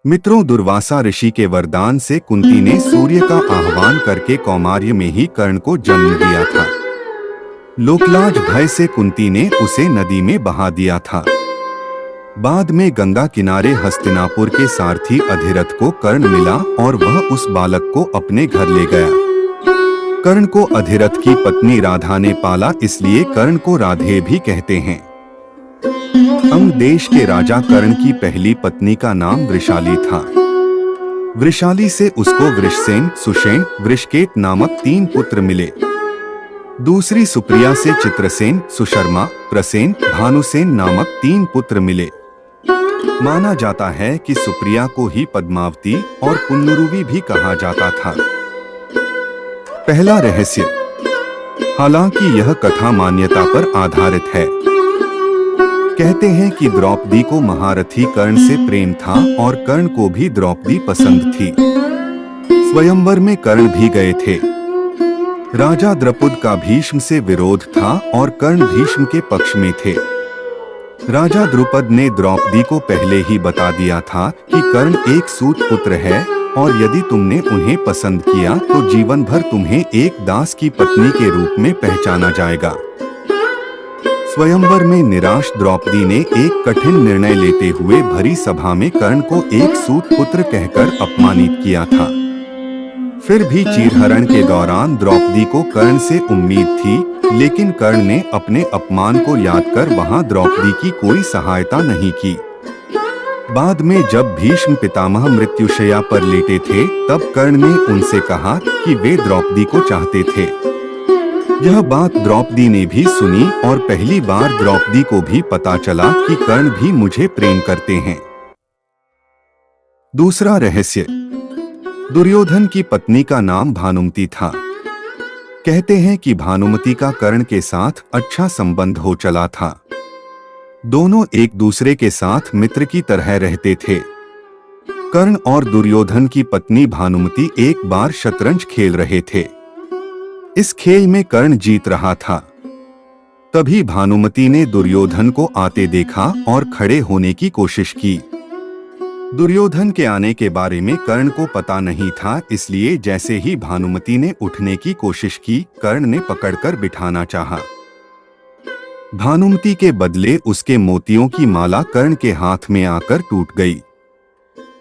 मित्रों, दुर्वासा ऋषि के वरदान से कुंती ने सूर्य का आह्वान करके कौमार्य में ही कर्ण को जन्म दिया था। लोकलाज भय से कुंती ने उसे नदी में बहा दिया था। बाद में गंगा किनारे हस्तिनापुर के सारथी अधिरथ को कर्ण मिला और वह उस बालक को अपने घर ले गया। कर्ण को अधिरथ की पत्नी राधा ने पाला, इसलिए कर्ण को राधे भी कहते हैं। अंग देश के राजा कर्ण की पहली पत्नी का नाम वृषाली था। वृषाली से उसको वृषसेन, सुषेण, वृषकेत नामक 3 पुत्र मिले। दूसरी सुप्रिया से चित्रसेन, सुशर्मा, प्रसेन, भानुसेन नामक 3 पुत्र मिले। माना जाता है कि सुप्रिया को ही पद्मावती और पुनरुवी भी कहा जाता था। पहला रहस्य। हालांकि यह कथा मान्यता पर आधारित है। कहते हैं कि द्रौपदी को महारथी कर्ण से प्रेम था और कर्ण को भी द्रौपदी पसंद थी। स्वयंवर में कर्ण भी गए थे। राजा द्रुपद का भीष्म से विरोध था और कर्ण भीष्म के पक्ष में थे। राजा द्रुपद ने द्रौपदी को पहले ही बता दिया था कि कर्ण एक सूत पुत्र है और यदि तुमने उन्हें पसंद किया तो जीवन भर तुम्हें एक दास की पत्नी के रूप में पहचाना जाएगा। स्वयंवर में निराश द्रौपदी ने एक कठिन निर्णय लेते हुए भरी सभा में कर्ण को एक सूत पुत्र कहकर अपमानित किया था। फिर भी चीरहरण के दौरान द्रौपदी को कर्ण से उम्मीद थी, लेकिन कर्ण ने अपने अपमान को याद कर वहां द्रौपदी की कोई सहायता नहीं की। बाद में जब भीष्म पितामह मृत्युशैया पर लेटे थे, तब कर्ण ने उनसे कहा कि वे द्रौपदी को चाहते थे। यह बात द्रौपदी ने भी सुनी और पहली बार द्रौपदी को भी पता चला कि कर्ण भी मुझे प्रेम करते हैं। दूसरा रहस्य। दुर्योधन की पत्नी का नाम भानुमति था। कहते हैं कि भानुमति का कर्ण के साथ अच्छा संबंध हो चला था। दोनों एक दूसरे के साथ मित्र की तरह रहते थे। कर्ण और दुर्योधन की पत्नी भानुमति एक बार शतरंज खेल रहे थे। इस खेल में कर्ण जीत रहा था। तभी भानुमति ने दुर्योधन को आते देखा और खड़े होने की कोशिश की। दुर्योधन के आने के बारे में कर्ण को पता नहीं था, इसलिए जैसे ही भानुमति ने उठने की कोशिश की, कर्ण ने पकड़कर बिठाना चाहा। भानुमति के बदले उसके मोतियों की माला कर्ण के हाथ में आकर टूट गई।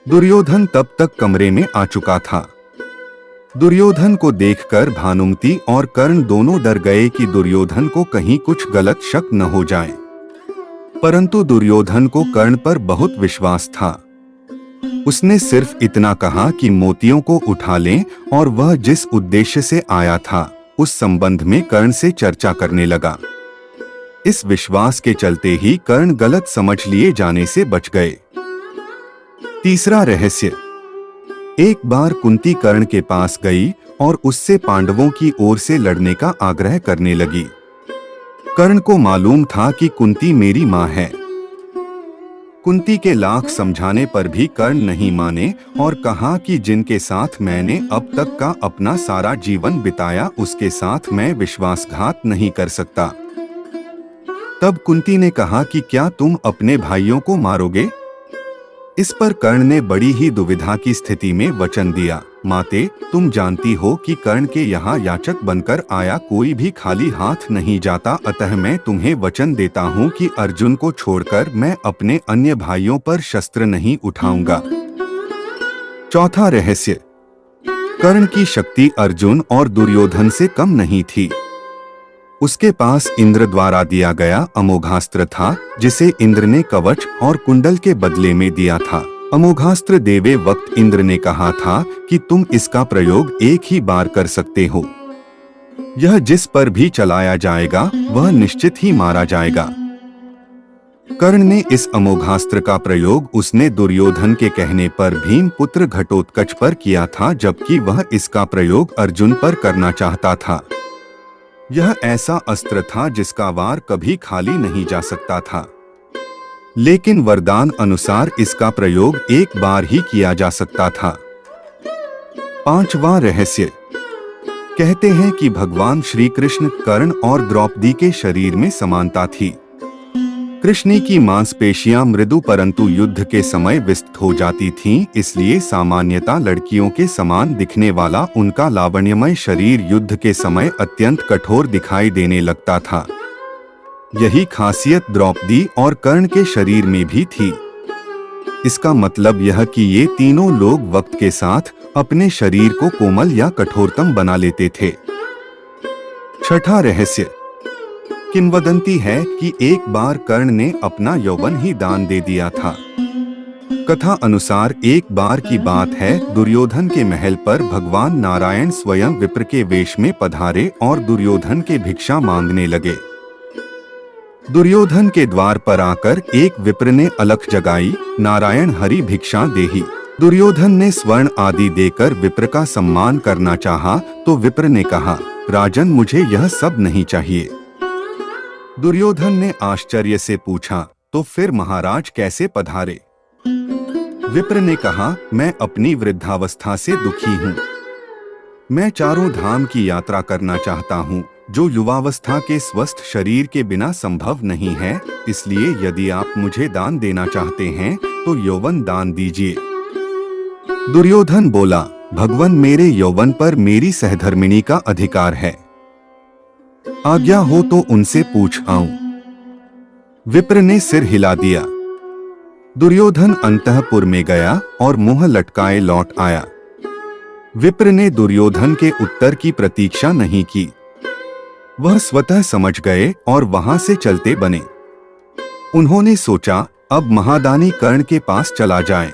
दुर्योधन तब तक कमरे में आ चुका था। दुर्योधन को देखकर भानुमति और कर्ण दोनों डर गए कि दुर्योधन को कहीं कुछ गलत शक न हो जाए। परंतु दुर्योधन को कर्ण पर बहुत विश्वास था। उसने सिर्फ इतना कहा कि मोतियों को उठा लें और वह जिस उद्देश्य से आया था उस संबंध में कर्ण से चर्चा करने लगा। इस विश्वास के चलते ही कर्ण गलत समझ लिए जाने से बच गए। तीसरा रहस्य। एक बार कुंती कर्ण के पास गई और उससे पांडवों की ओर से लड़ने का आग्रह करने लगी। कर्ण को मालूम था कि कुंती मेरी मां है। कुंती के लाख समझाने पर भी कर्ण नहीं माने और कहा कि जिनके साथ मैंने अब तक का अपना सारा जीवन बिताया, उसके साथ मैं विश्वासघात नहीं कर सकता। तब कुंती ने कहा कि क्या तुम अपने भाइयों को मारोगे? इस पर कर्ण ने बड़ी ही दुविधा की स्थिति में वचन दिया, माते, तुम जानती हो कि कर्ण के यहाँ याचक बनकर आया कोई भी खाली हाथ नहीं जाता, अतः मैं तुम्हें वचन देता हूँ कि अर्जुन को छोड़कर मैं अपने अन्य भाइयों पर शस्त्र नहीं उठाऊंगा। चौथा रहस्य। कर्ण की शक्ति अर्जुन और दुर्योधन से कम नहीं थी। उसके पास इंद्र द्वारा दिया गया अमोघास्त्र था, जिसे इंद्र ने कवच और कुंडल के बदले में दिया था। अमोघास्त्र देवे वक्त इंद्र ने कहा था कि तुम इसका प्रयोग एक ही बार कर सकते हो। यह जिस पर भी चलाया जाएगा वह निश्चित ही मारा जाएगा। कर्ण ने इस अमोघास्त्र का प्रयोग उसने दुर्योधन के कहने पर भीम पुत्र घटोत्कच पर किया था, जबकि वह इसका प्रयोग अर्जुन पर करना चाहता था। यह ऐसा अस्त्र था जिसका वार कभी खाली नहीं जा सकता था, लेकिन वरदान अनुसार इसका प्रयोग एक बार ही किया जा सकता था। पांचवा रहस्य। कहते हैं कि भगवान श्री कृष्ण, कर्ण और द्रौपदी के शरीर में समानता थी। कृष्ण की मांसपेशियां मृदु परंतु युद्ध के समय विस्तृत हो जाती थीं, इसलिए सामान्यतः लड़कियों के समान दिखने वाला उनका लावण्यमय शरीर युद्ध के समय अत्यंत कठोर दिखाई देने लगता था। यही खासियत द्रौपदी और कर्ण के शरीर में भी थी। इसका मतलब यह कि ये तीनों लोग वक्त के साथ अपने शरीर को कोमल या कठोरतम बना लेते थे। छठा रहस्य। किंवदंती है कि एक बार कर्ण ने अपना यौवन ही दान दे दिया था। कथा अनुसार एक बार की बात है, दुर्योधन के महल पर भगवान नारायण स्वयं विप्र के वेश में पधारे और दुर्योधन के भिक्षा मांगने लगे। दुर्योधन के द्वार पर आकर एक विप्र ने अलख जगाई, नारायण हरि भिक्षा देहि। दुर्योधन ने स्वर्ण आदि देकर विप्र का सम्मान करना चाहा, तो विप्र ने कहा, राजन मुझे यह सब नहीं चाहिए। दुर्योधन ने आश्चर्य से पूछा, तो फिर महाराज कैसे पधारे? विप्र ने कहा, मैं अपनी वृद्धावस्था से दुखी हूँ। मैं चारों धाम की यात्रा करना चाहता हूँ, जो युवावस्था के स्वस्थ शरीर के बिना संभव नहीं है। इसलिए यदि आप मुझे दान देना चाहते हैं तो यौवन दान दीजिए। दुर्योधन बोला, भगवान मेरे यौवन पर मेरी सहधर्मिणी का अधिकार है, आज्ञा हो तो उनसे पूछ आऊं। विप्र ने सिर हिला दिया। दुर्योधन अंतःपुर में गया और मुंह लटकाए लौट आया। विप्र ने दुर्योधन के उत्तर की प्रतीक्षा नहीं की। वह स्वतः समझ गए और वहां से चलते बने। उन्होंने सोचा, अब महादानी कर्ण के पास चला जाए।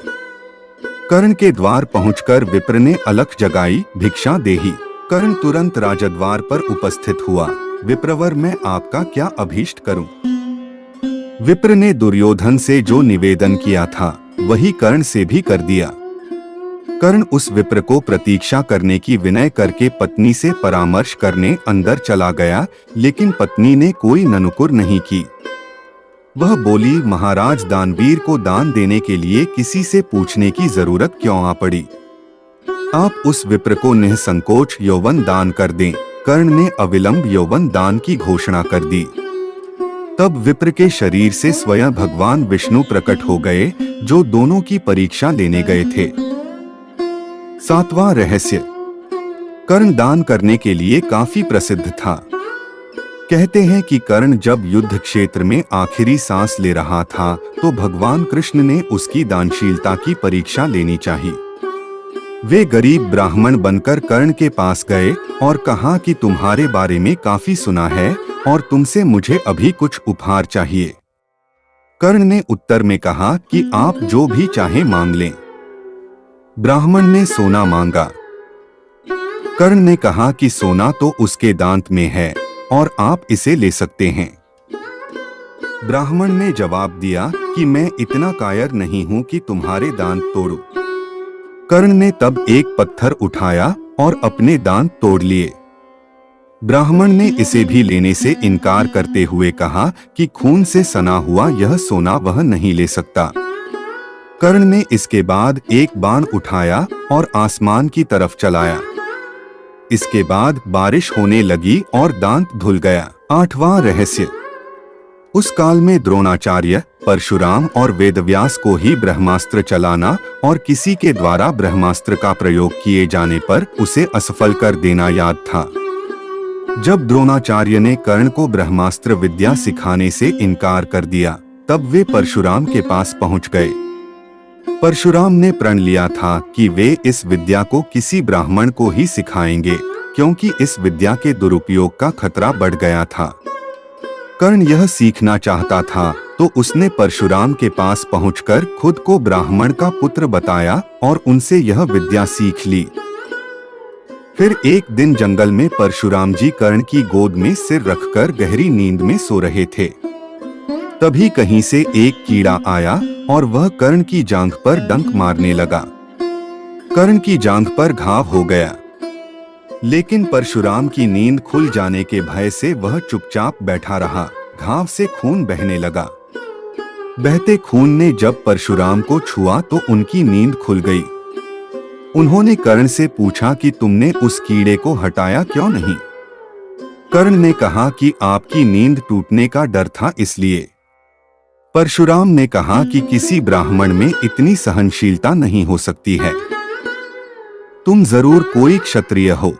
कर्ण के द्वार पहुंचकर विप्र ने अलख जगाई, भिक्षा देहि। कर्ण तुरंत राजद्वार पर उपस्थित हुआ। विप्रवर मैं आपका क्या अभीष्ट करूं? विप्र ने दुर्योधन से जो निवेदन किया था वही कर्ण से भी कर दिया। कर्ण उस विप्र को प्रतीक्षा करने की विनय करके पत्नी से परामर्श करने अंदर चला गया, लेकिन पत्नी ने कोई ननुकुर नहीं की। वह बोली, महाराज दानवीर को दान देने के लिए किसी से पूछने की जरूरत क्यों आ पड़ी? आप उस विप्र को निसंकोच यौवन दान कर दें। कर्ण ने अविलंब यौवन दान की घोषणा कर दी। तब विप्र के शरीर से स्वयं भगवान विष्णु प्रकट हो गए, जो दोनों की परीक्षा लेने गए थे। सातवां रहस्य। कर्ण दान करने के लिए काफी प्रसिद्ध था। कहते हैं कि कर्ण जब युद्ध क्षेत्र में आखिरी सांस ले रहा था तो भगवान कृष्ण ने उसकी दानशीलता की परीक्षा लेनी चाहिए। वे गरीब ब्राह्मण बनकर कर्ण के पास गए और कहा कि तुम्हारे बारे में काफी सुना है और तुमसे मुझे अभी कुछ उपहार चाहिए। कर्ण ने उत्तर में कहा कि आप जो भी चाहे मांग लें। ब्राह्मण ने सोना मांगा। कर्ण ने कहा कि सोना तो उसके दांत में है और आप इसे ले सकते हैं। ब्राह्मण ने जवाब दिया कि मैं इतना कायर नहीं हूं कि तुम्हारे दांत तोड़ूं। कर्ण ने तब एक पत्थर उठाया और अपने दांत तोड़ लिए। ब्राह्मण ने इसे भी लेने से इनकार करते हुए कहा कि खून से सना हुआ यह सोना वह नहीं ले सकता। कर्ण ने इसके बाद एक बाण उठाया और आसमान की तरफ चलाया। इसके बाद बारिश होने लगी और दांत धुल गया। आठवां रहस्य। उस काल में द्रोणाचार्य, परशुराम और वेदव्यास को ही ब्रह्मास्त्र चलाना और किसी के द्वारा ब्रह्मास्त्र का प्रयोग किए जाने पर उसे असफल कर देना याद था। जब द्रोणाचार्य ने कर्ण को ब्रह्मास्त्र विद्या सिखाने से इनकार कर दिया, तब वे परशुराम के पास पहुंच गए। परशुराम ने प्रण लिया था कि वे इस विद्या को किसी ब्राह्मण को ही सिखाएंगे, क्योंकि इस विद्या के दुरुपयोग का खतरा बढ़ गया था। कर्ण यह सीखना चाहता था तो उसने परशुराम के पास पहुंचकर खुद को ब्राह्मण का पुत्र बताया और उनसे यह विद्या सीख ली। फिर एक दिन जंगल में परशुराम जी कर्ण की गोद में सिर रखकर गहरी नींद में सो रहे थे। तभी कहीं से एक कीड़ा आया और वह कर्ण की जांघ पर डंक मारने लगा। कर्ण की जांघ पर घाव हो गया, लेकिन परशुराम की नींद खुल जाने के भय से वह चुपचाप बैठा रहा। घाव से खून बहने लगा। बहते खून ने जब परशुराम को छुआ तो उनकी नींद खुल गई। उन्होंने कर्ण से पूछा कि तुमने उस कीड़े को हटाया क्यों नहीं? कर्ण ने कहा कि आपकी नींद टूटने का डर था इसलिए। परशुराम ने कहा कि किसी ब्राह्मण में इतनी सहनशीलता नहीं हो सकती है। तुम जरूर कोई क्षत्रिय हो,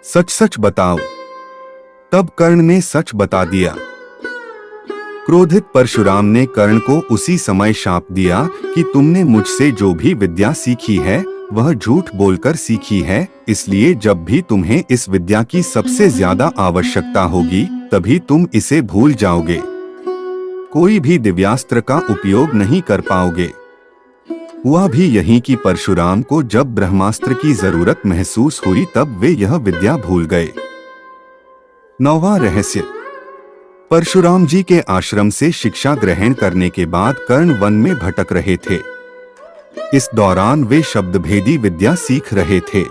सच सच बताओ। तब कर्ण ने सच बता दिया। क्रोधित परशुराम ने कर्ण को उसी समय शाप दिया कि तुमने मुझसे जो भी विद्या सीखी है वह झूठ बोलकर सीखी है, इसलिए जब भी तुम्हें इस विद्या की सबसे ज्यादा आवश्यकता होगी तभी तुम इसे भूल जाओगे, कोई भी दिव्यास्त्र का उपयोग नहीं कर पाओगे। हुआ भी यही कि परशुराम को जब ब्रह्मास्त्र की जरूरत महसूस हुई तब वे यह विद्या भूल गए। 9वां रहस्य। परशुराम जी के आश्रम से शिक्षा ग्रहण करने के बाद कर्ण वन में भटक रहे थे। इस दौरान वे शब्दभेदी विद्या सीख रहे थे।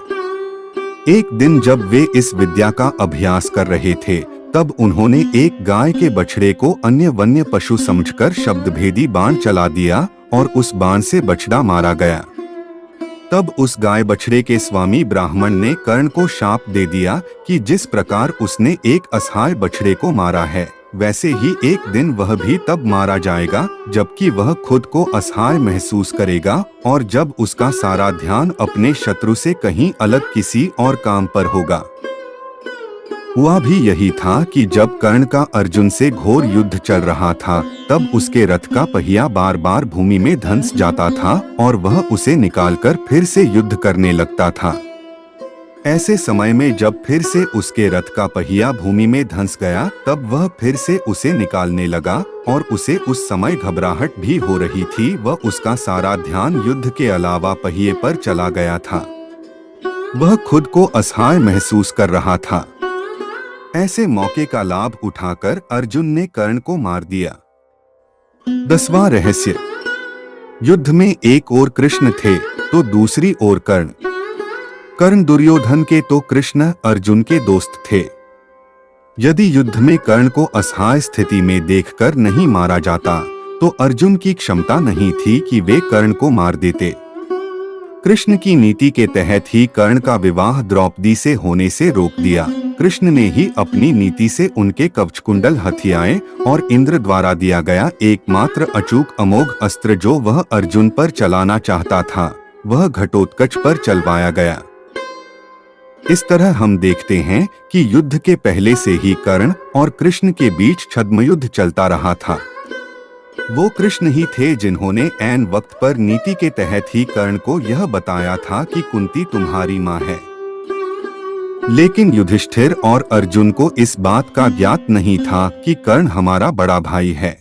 एक दिन जब वे इस विद्या का अभ्यास कर रहे थे तब उन्होंने एक गाय के बछड़े को अन्य वन्य पशु समझकर शब्दभेदी बाण चला दिया और उस बाण से बछड़ा मारा गया। तब उस गाय बछड़े के स्वामी ब्राह्मण ने कर्ण को शाप दे दिया कि जिस प्रकार उसने एक असहाय बछड़े को मारा है वैसे ही एक दिन वह भी तब मारा जाएगा जबकि वह खुद को असहाय महसूस करेगा और जब उसका सारा ध्यान अपने शत्रु से कहीं अलग किसी और काम पर होगा। हुआ भी यही था कि जब कर्ण का अर्जुन से घोर युद्ध चल रहा था तब उसके रथ का पहिया बार बार भूमि में धंस जाता था और वह उसे निकालकर फिर से युद्ध करने लगता था। ऐसे समय में जब फिर से उसके रथ का पहिया भूमि में धंस गया तब वह फिर से उसे निकालने लगा और उसे उस समय घबराहट भी हो रही थी। वह उसका सारा ध्यान युद्ध के अलावा पहिए पर चला गया था। वह खुद को असहाय महसूस कर रहा था। ऐसे मौके का लाभ उठाकर अर्जुन ने कर्ण को मार दिया। 10वां रहस्य। युद्ध में एक ओर कृष्ण थे तो दूसरी ओर कर्ण। कर्ण दुर्योधन के तो कृष्ण अर्जुन के दोस्त थे। यदि युद्ध में कर्ण को असहाय स्थिति में देखकर नहीं मारा जाता तो अर्जुन की क्षमता नहीं थी कि वे कर्ण को मार देते। कृष्ण की नीति के तहत ही कर्ण का विवाह द्रौपदी से होने से रोक दिया। कृष्ण ने ही अपनी नीति से उनके कवचकुंडल हथियाए और इंद्र द्वारा दिया गया एकमात्र अचूक अमोघ अस्त्र जो वह अर्जुन पर चलाना चाहता था वह घटोत्कच पर चलवाया गया। इस तरह हम देखते हैं कि युद्ध के पहले से ही कर्ण और कृष्ण के बीच छद्मयुद्ध चलता रहा था। वो कृष्ण ही थे जिन्होंने ऐन वक्त पर नीति के तहत ही कर्ण को यह बताया था कि कुंती तुम्हारी माँ है। लेकिन युधिष्ठिर और अर्जुन को इस बात का ज्ञात नहीं था कि कर्ण हमारा बड़ा भाई है।